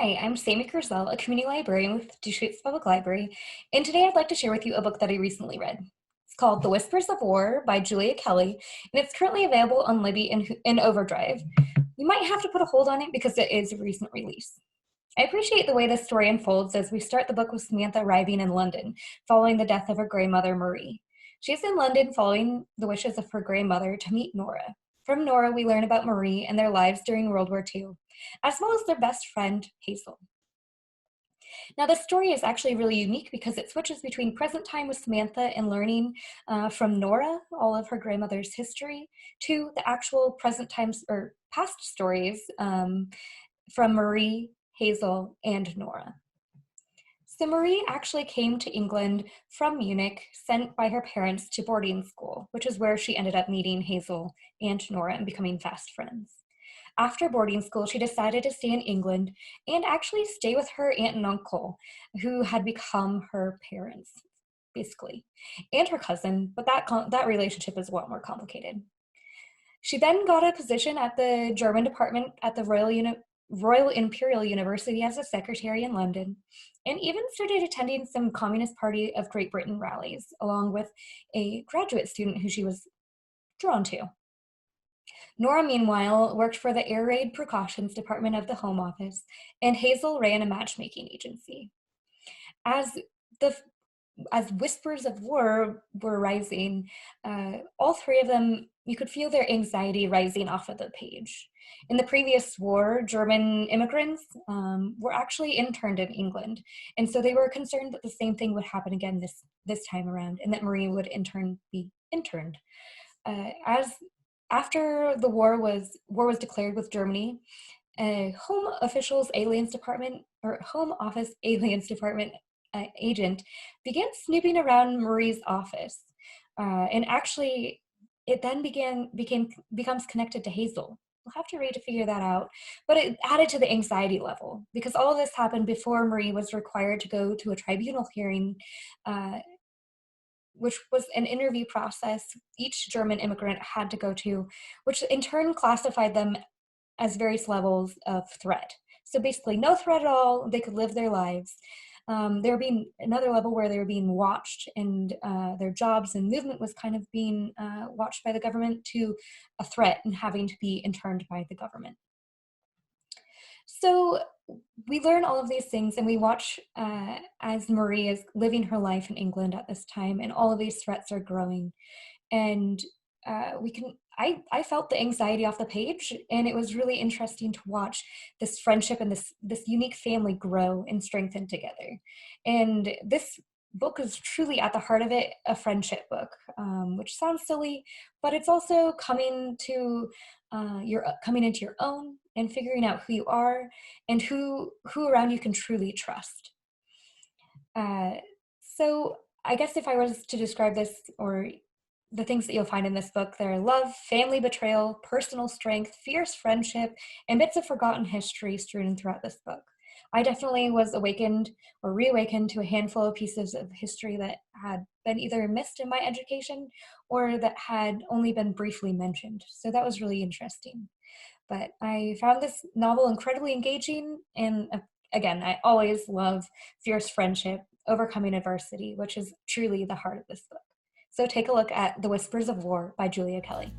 Hi, I'm Sami, a community librarian with Deschutes Public Library, and today I'd like to share with you a book that I recently read. It's called The Whispers of War by Julia Kelly, and it's currently available on Libby in Overdrive. You might have to put a hold on it because it is a recent release. I appreciate the way this story unfolds as we start the book with Samantha arriving in London following the death of her grandmother, Marie. She's in London following the wishes of her grandmother to meet Nora. From Nora, we learn about Marie and their lives during World War II, as well as their best friend, Hazel. Now, this story is actually really unique because it switches between present time with Samantha and learning from Nora, all of her grandmother's history, to the actual present times or past stories from Marie, Hazel, and Nora. So Marie actually came to England from Munich, sent by her parents to boarding school, which is where she ended up meeting Hazel and Nora and becoming fast friends. After boarding school, she decided to stay in England and actually stay with her aunt and uncle, who had become her parents, basically, and her cousin, but that relationship is a lot more complicated. She then got a position at the German department at the Royal Imperial University as a secretary in London, and even started attending some Communist Party of Great Britain rallies, along with a graduate student who she was drawn to. Nora, meanwhile, worked for the Air Raid Precautions Department of the Home Office, and Hazel ran a matchmaking agency. As whispers of war were rising, all three of them, you could feel their anxiety rising off of the page. In the previous war, German immigrants were actually interned in England, and so they were concerned that the same thing would happen again this time around, and that Marie would in turn be interned. After the war was declared with Germany, a Home Office Aliens Department agent began snooping around Marie's office, and actually, it then becomes connected to Hazel. We'll have to read to figure that out, but it added to the anxiety level because all of this happened before Marie was required to go to a tribunal hearing, which was an interview process each German immigrant had to go to, which in turn classified them as various levels of threat. So basically no threat at all, they could live their lives. There being another level where they were being watched and their jobs and movement was kind of being watched by the government, to a threat and having to be interned by the government. So we learn all of these things and we watch as Marie is living her life in England at this time, and all of these threats are growing. And I felt the anxiety off the page, and it was really interesting to watch this friendship and this unique family grow and strengthen together. And this book is truly at the heart of it a friendship book, which sounds silly, but it's also coming into your own and figuring out who you are and who around you can truly trust. So I guess if I was to describe this, or the things that you'll find in this book, there are love, family betrayal, personal strength, fierce friendship, and bits of forgotten history strewn throughout this book. I definitely was awakened or reawakened to a handful of pieces of history that had been either missed in my education or that had only been briefly mentioned. So that was really interesting. But I found this novel incredibly engaging, and again, I always love fierce friendship, overcoming adversity, which is truly the heart of this book. So take a look at The Whispers of War by Julia Kelly.